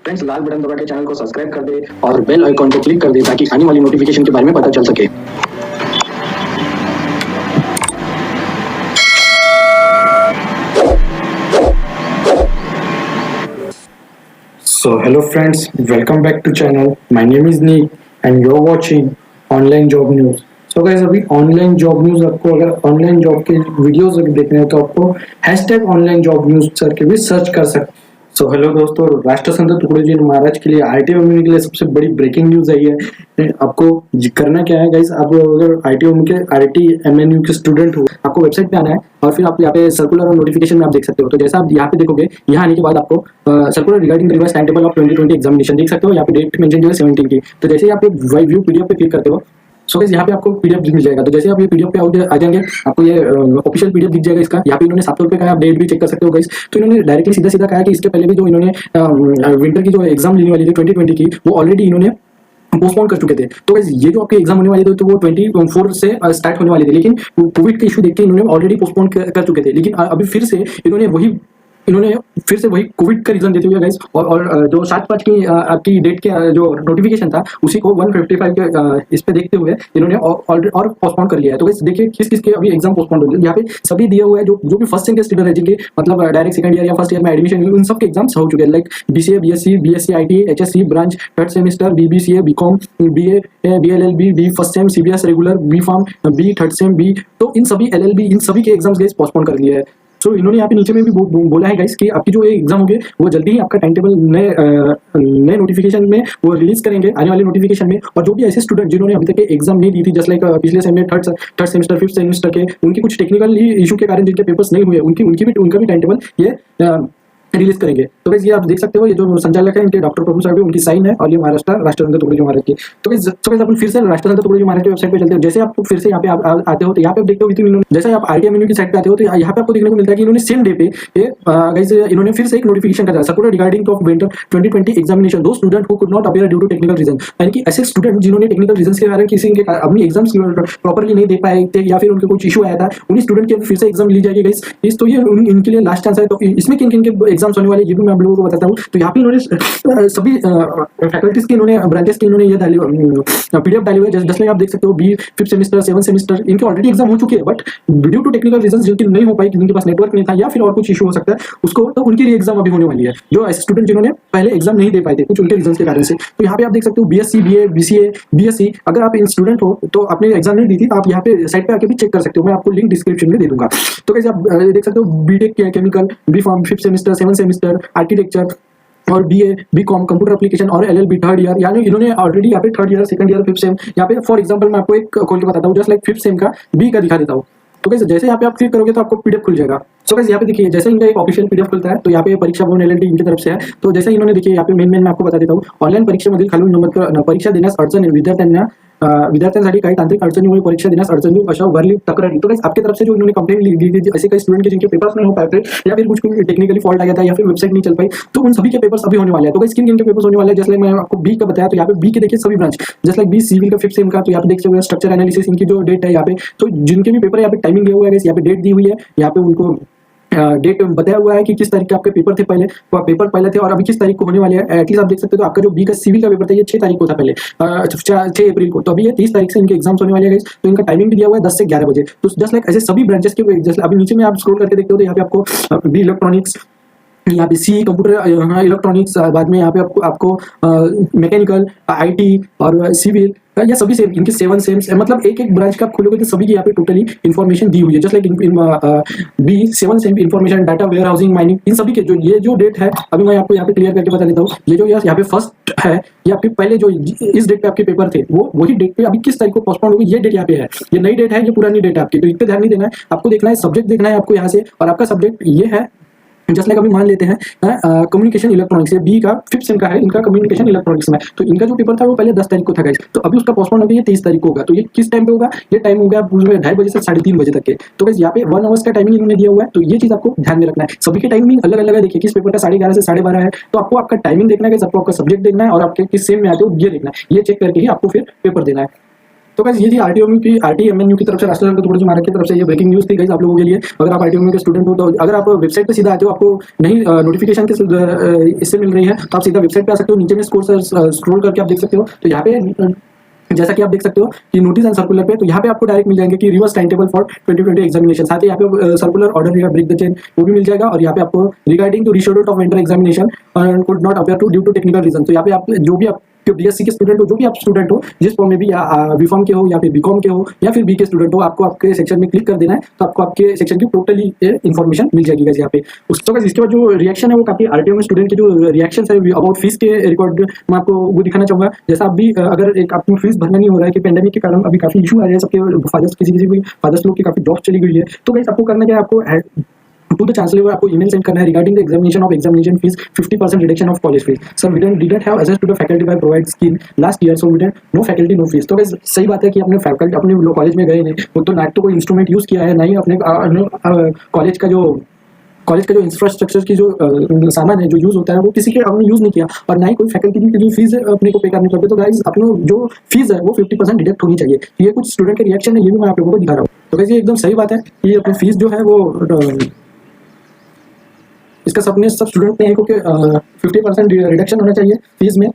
Friends, लाल button दबा के channel को सब्सक्राइब कर दे और बेल आइकॉन को क्लिक कर दे ताकि आने वाली नोटिफिकेशन के बारे में पता चल सके। So hello friends, welcome back to channel. My name is Nick and you're watching online job news. So guys, अभी ऑनलाइन जॉब न्यूज आपको अगर ऑनलाइन जॉब के वीडियोस अगर देखने हैं तो आपको hashtag online job news sir के भी सर्च कर सकते हैं। सो हेलो दोस्तों, राष्ट्रसंत तुकडोजी महाराज के लिए आईटीओ के लिए सबसे बड़ी ब्रेकिंग न्यूज आई है। आपको करना क्या है गाइस, आप अगर आईटीओ के आईटीएमएनयू के स्टूडेंट हो, आपको वेबसाइट पे आना है और फिर आप यहाँ पे सर्कुलर और नोटिफिकेशन में आप देख सकते हो। तो जैसा आप यहाँ पे देखोगे, यहाँ आने के बाद आपको circular regarding the revised time table of 2020 examination देख सकते हो। यहाँ पे डेट मेंशन है 17 की। तो जैसे ही आप व्यू पीडीएफ पे क्लिक करते हो, सो गाइस यहाँ पे आपको पीडीएफ मिल जाएगा। तो जैसे आप ये पीडीएफ पे आ जाएंगे, आपको ये ऑफिशियल पीडीएफ दिख जाएगा इसका। यहाँ पे इन्होंने 7 रुपए का, आप डेट भी चेक कर सकते हो गाइस। तो इन्होंने डायरेक्टली सीधा कहा है कि इसके पहले भी जो इन्होंने विंटर की जो एग्जाम लेने वाली थी 2020 की, वो ऑलरेडी इन्होंने पोस्टपोन कर चुके थे। तो गाइस ये जो आपके एग्जाम होने वाले थे तो वो 24 से स्टार्ट होने वाले थे, लेकिन कोविड के इशू देख के इन्होंने ऑलरेडी पोस्टपोन कर चुके थे। लेकिन अभी फिर से इन्होंने फिर से वही कोविड का रीजन देते हुए गाइस और जो 7/5 की आपकी डेट के जो नोटिफिकेशन था उसी को 155 के इस पे देखते हुए इन्होंने और पोस्टपोन कर लिया है। तो गाइस देखिए किस के अभी एग्जाम पोस्टपोन हो गए। यहाँ पे सभी दिया हुआ है जो भी फर्स्ट सेम के स्टूडेंट है, जिनके मतलब डायरेक्ट सेकंड ईयर या फर्स्ट ईयर में एडमिशन उन सब के एग्जाम्स हो चुके हैं। Like BCA, BSc IT, HSC branch third semester, BBCA, BCom, BA, BLLB, B first sem, CBS regular, B pharm, B third sem, B, तो इन सभी एलएलबी, इन सभी के एग्जाम्स गाइस पोस्टपोन कर लिया है। तो इन्होंने यहाँ पे नीचे में भी बोला है गाइस कि आपकी जो एग्जाम होंगे वो जल्दी ही आपका टाइम टेबल नए नोटिफिकेशन में वो रिलीज करेंगे, आने वाले नोटिफिकेशन में। और जो भी ऐसे स्टूडेंट जिन्होंने अभी तक एग्जाम नहीं दी थी, जस्ट लाइक पिछले सेम में थर्ड सेमेस्टर, फिफ्थ सेमेस्टर के, उनकी कुछ टेक्निकल इशू के कारण जिनके पेपर्स नहीं हुए, उनका भी टाइम टेबल ये रिलीज करेंगे। तो गाइस ये आप देख सकते हो, ये जो संचालक है इनके डॉक्टर प्रभु साहब, उनकी साइन है, और ये महाराष्ट्र राष्ट्रसंत तुकडोजी महाराज की। तो गाइस अपन फिर से राष्ट्रसंत तुकडोजी महाराज की वेबसाइट पे चलते हैं। जैसे आप फिर से यहाँ पे आते हो तो यहाँ पे आप देखते हो इन्होंने, जैसे आप आईटीएमएनयू की साइट पे आते हो तो यहाँ पे आपको देखने को मिलता है कि इन्होंने सेम डे पे गाइस इन्होंने फिर से एक नोटिफिकेशन कर दिया, circular regarding of winter 2020 examination to student who could not appear due to technical reason. यानी कि ऐसे स्टूडेंट जिन्होंने टेक्निकल रीजन के कारण किसी के अपनी एग्जाम्स प्रॉपर्ली नहीं दे पाए थे या फिर उनके कुछ इशू आया था, उन्हीं स्टूडेंट के फिर से एग्जाम ली जाएगी गाइस। तो ये इनके लिए लास्ट चांस है। तो इसमें किन के एग्जाम्स होने वाले ये भी मैं आप लोगों को बताता हूँ। तो यहाँ पे इन्होंने सभी फैकल्टीज की, इन्होंने ब्रांचेस की इन्होंने ये पीडीएफ डाली हुई है। जैसे आप देख सकते हो, B fifth semester, seven semester, इनके ऑलरेडी एग्जाम हो चुके हैं, but due to technical reasons जिनकी नहीं हो पाई, जिनके पास नेटवर्क नहीं था या फिर और कुछ इशू हो सकता है उसको, तो उनकी री एग्जाम अभी होने वाली है। जो ऐसे स्टूडेंट जिन्होंने पहले एग्जाम नहीं दे पाए थे कुछ उनके रीजन के कारण से। तो यहाँ पे आप देख सकते हो बीएससी, बीए, बीसीए, बीएससी, अगर आप इन स्टूडेंट हो तो आपने एग्जाम नहीं दी थी, आप यहाँ पे साइट पे आके भी चेक कर सकते हो। मैं आपको लिंक डिस्क्रिप्शन में दे दूंगा। तो कैसे आप देख सकते हो, BTech chemical, B pharm fifth semester, seven semester, architecture और बीए, बीकॉम, कंप्यूटर एप्लीकेशन और एलएलबी थर्ड ईयर, यानी इन्होंने ऑलरेडी यहाँ पे third year, second year, fifth sem, यहाँ पे फॉर एग्जांपल मैं आपको एक खोल के बताता हूँ, जस्ट लाइक फिफ्थ सेम का बी का दिखा देता हूँ। तो कैसे जैसे यहाँ पे आप क्लिक करोगे तो आपको पीडीएफ खुल जाएगा। सो गाइस यहाँ पे देखिए, जैसे इनका एक ऑफिशियल पीडीएफ खुलता है तो यहाँ पे परीक्षा भवन एलएलटी इनकी तरफ से है। तो जैसे इन्होंने देखिए यहाँ पे मेन मैं आपको बता देता हूँ, ऑनलाईन परीक्षेमधील खालील नंबर परीक्षा देण्यास अडचण विद्यार्थ्यांसाठी काही तांत्रिक अडचणीमुळे परीक्षा देण्यास अडचणी अशा उभारली तक्रारी। तो गाइस आपकी तरफ से जो इन्होंने कंप्लेंट ली थी, ऐसे कई स्टूडेंट के जिनके पेपर्स नहीं हो पाए थे या फिर कुछ टेक्निकली फॉल्ट आ गया था या फिर वेबसाइट नहीं चल पाई, तो उन सभी के पेपर्स अभी होने वाले हैं। तो गाइस किन के पेपर्स होने वाले हैं, जैसे मैं आपको बी का बताया, तो यहाँ पे बी के देखिए सभी ब्रांच, जैसे लाइक बी सिविल का फिफ्थ सेम का, तो यहाँ पे देख सकते हो स्ट्रक्चर एनालिसिस, इनकी जो डेट है यहाँ पे, तो जिनके भी पेपर यहाँ पे टाइमिंग दिया हुआ है, यहाँ पे डेट दी हुई है, यहाँ पे उनको डेट बताया हुआ है कि किस तारीख के आपके पेपर थे पहले, पेपर पहले थे और अभी किस तारीख को होने वाले हैं। एटलीस्ट आप देख सकते हो, तो आपका जो बी का सिविल का पेपर था ये 6 तारीख को था पहले, 6 अप्रैल को, तो अभी ये 30 तारीख से इनके एग्जाम्स होने वाले हैं। तो इनका टाइमिंग भी दिया हुआ है 10 से 11 बजे। तो जस्ट लाइक ऐसे सभी ब्रांचेस के, जैसे अभी नीचे में आप स्क्रॉल करके देखते हो तो यहाँ पे आपको बी इलेक्ट्रॉनिक्स, यहाँ पे सी कंप्यूटर इलेक्ट्रॉनिक्स, बाद में यहाँ पे आपको मैकेनिकल, आईटी और सिविल, या सभी सेम इनके 7 सेम्स, मतलब एक ब्रांच का आप खोलोगे तो सभी की यहाँ पे टोटली इन्फॉर्मेशन दी हुई है। Just like B 7 sem information, data, warehousing, mining, इन सभी के जो डेट है अभी मैं आपको यहाँ पे क्लियर करके बता देता हूँ। ये जो यहाँ पे फर्स्ट है, ये आपके पहले जो इस डेट पे आपके पेपर थे वो वही डेट पे अभी किस तारीख को पोस्टपोन होगी, ये डेट यहाँ पे है। ये नई डेट है, ये पुरानी डेट है आपकी, तो इस पे ध्यान नहीं देना है। आपको देखना है सब्जेक्ट, देखना है आपको यहाँ से, और आपका सब्जेक्ट ये है। जस्ट लाइक अभी मान लेते हैं कम्युनिकेशन इलेक्ट्रॉनिक्स, बी का फिफ्थ सेम का है, इनका कम्युनिकेशन इलेक्ट्रॉनिक्स में, तो इनका जो पेपर था वो पहले 10 तारीख को था गाइस, तो अभी उसका पोस्टपोन होगा, ये 30 तारीख को होगा। तो ये किस टाइम पे होगा, ये टाइम होगा 2:30 बजे से 3:30 बजे तक के। तो गाइस यहाँ पे 1 आवर्स का टाइमिंग इन्होंने दिया हुआ है, तो ये चीज आपको ध्यान में रखना है। सभी के टाइमिंग अलग अलग है। देखिए किस पेपर का 11:30 से 12:30 है, तो आपको आपका टाइमिंग देखना है, आपको आपका सब्जेक्ट देखना है और आपके किस सेम में आते हो ये देखना है। ये चेक करके ही आपको फिर पेपर देना है। तो गाइस ये थी आरटीएमयू की तरफ से, राष्ट्रीय टुकड़ी महाराज की तरफ से ये ब्रेकिंग न्यूज़ थी गाइस आप लोगों के लिए। अगर आप आरटीएमयू के स्टूडेंट हो तो अगर आप वेबसाइट पे सीधा आते हो, आपको नहीं नोटिफिकेशन के इससे मिल रही है, तो आप सीधा वेबसाइट पे आ सकते हो। नीचे में स्क्रॉल करके आप देख सकते हो, तो यहाँ पे जैसा कि आप देख सकते हो कि नोटिस एंड सर्कुलर पे, तो यहाँ पे आपको डायरेक्ट मिल जाएंगे कि reverse time table for 2020 examination. साथ ही यहाँ पे circular order break the chain वो भी मिल जाएगा। और यहाँ पे आपको regarding to reschedule of winter examination could not appear to due to technical reason. तो यहाँ पे आप जो भी आप बीएससी के स्टूडेंट हो, जो भी आप स्टूडेंट हो, जिस फॉर्म में भी बीकॉम के हो या फिर बीकॉम के हो या फिर बी के स्टूडेंट हो, आपको आपके सेक्शन में क्लिक कर देना है, तो आपको आपके सेक्शन की टोटली इन्फॉर्मेशन मिल जाएगी गाइस यहाँ पे। उसके बाद इसके बाद जो रिएक्शन है वो काफी आरटीएम स्टूडेंट के जो रिएक्शन है अबाउट फीस के रिकॉर्ड मैं आपको वो दिखाना चाहूंगा। जैसा आप भी अगर एक आपको फीस भरना नहीं हो रहा है कि पेंडेमिक के कारण अभी काफी इशू आ रहे हैं सबके फादर्स, किसी फादर्स लोग की काफी जॉब चली गई है, तो गाइस आपको करना क्या है, आपको to the chancellor आपको ईमेल सेंड करना है regarding the examination of examination fees 50% reduction of college fees. Sir we didn't have access to the faculty by provide scheme last year, so we didn't no faculty no fees। तो guys सही बात है कि अपने faculty अपने college में गए नहीं, वो तो ना तो कोई इंस्ट्रूमेंट यूज किया है, ना ही अपने कॉलेज का जो इंफ्रास्ट्रक्चर की जो सामान है जो यूज होता है वो किसी के आपने यूज नहीं किया, और ना ही कोई फैकल्टी की जो फीस है अपने को पे करनी पड़ती है। तो गाइस अपने जो फीस है वो 50% डिडक्ट होनी चाहिए। ये कुछ स्टूडेंट के रिएक्शन है, ये भी मैं आप लोगों को दिखा रहा हूँ। तो गाइस ये एकदम सही बात है कि अपनी फीस जो है वो इसका सब स्टूडेंट ने क्योंकि 50% रिडक्शन होना चाहिए फीस में।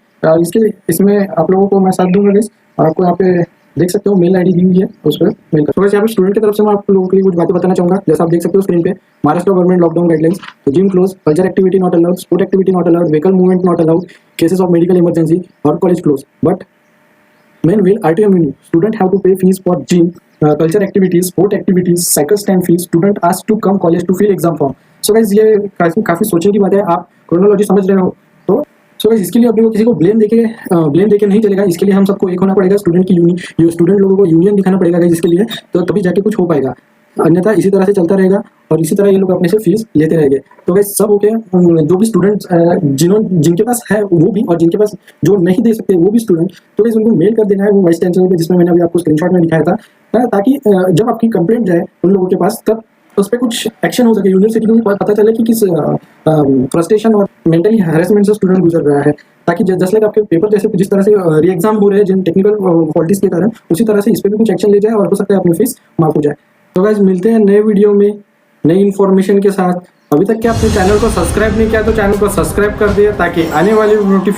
इसमें आप लोगों को मैं साथ दूंगा गाइस, और आपको यहाँ पे देख सकते हो मेल आईडी दी हुई है, उस पर मेल कर। तो वैसे यहाँ पे स्टूडेंट की तरफ से मैं आप लोगों के लिए कुछ बातें बताना चाहूँगा। जैसा आप देख सकते हो स्क्रीन पे, महाराष्ट्र गवर्नमेंट लॉकडाउन गाइडलाइंस, तो gym close, culture activity not allowed, sport activity not allowed, vehicle movement not allowed, cases of medical emergency और college close. But meanwhile RTMU student have to pay fees for gym, culture activities, sport activities, cycle stand fees. Student asked to come college to fill exam form. So guys ये काफी सोचने की बात है, आप chronology समझ रहे हो तो। सो गाइस इसके लिए अपने को किसी को ब्लेम देके नहीं चलेगा। इसके लिए हम सबको एक होना पड़ेगा, स्टूडेंट लोगों को यूनियन दिखाना पड़ेगा गाइस इसके लिए, तो तभी जाके कुछ हो पाएगा। अन्यथा इसी तरह से चलता रहेगा और इसी तरह ये लोग अपने से फीस लेते रहेंगे। तो गाइस सब ओके, जो भी स्टूडेंट्स जिनके पास है वो भी, और जिनके पास जो नहीं दे सकते वो भी स्टूडेंट, तो गाइस उनको मेल कर देना है वो वाइस चांसलर पे, जिसमें मैंने अभी आपको स्क्रीनशॉट में दिखाया था, ताकि जब आपकी कंप्लेंट जाए उन लोगों के पास तब उस पर कुछ एक्शन हो सके। यूनिवर्सिटी को पता चले कि किस फ्रस्ट्रेशन और मेंटली हैरेसमेंट से स्टूडेंट गुजर रहा है, ताकि जस्ट लाइक आपके पेपर जैसे जिस तरह से री एग्जाम हो रहे हैं जिन टेक्निकल फॉल्टीज के कारण, उसी तरह से इस पर भी कुछ एक्शन ले जाए और हो सकता है अपनी फीस माफ हो जाए। तो गाइस मिलते हैं नए वीडियो में नई इन्फॉर्मेशन के साथ। अभी तक क्या आपने चैनल को सब्सक्राइब नहीं किया तो चैनल को सब्सक्राइब कर दिया, ताकि आने वाली नोटिफिकेशन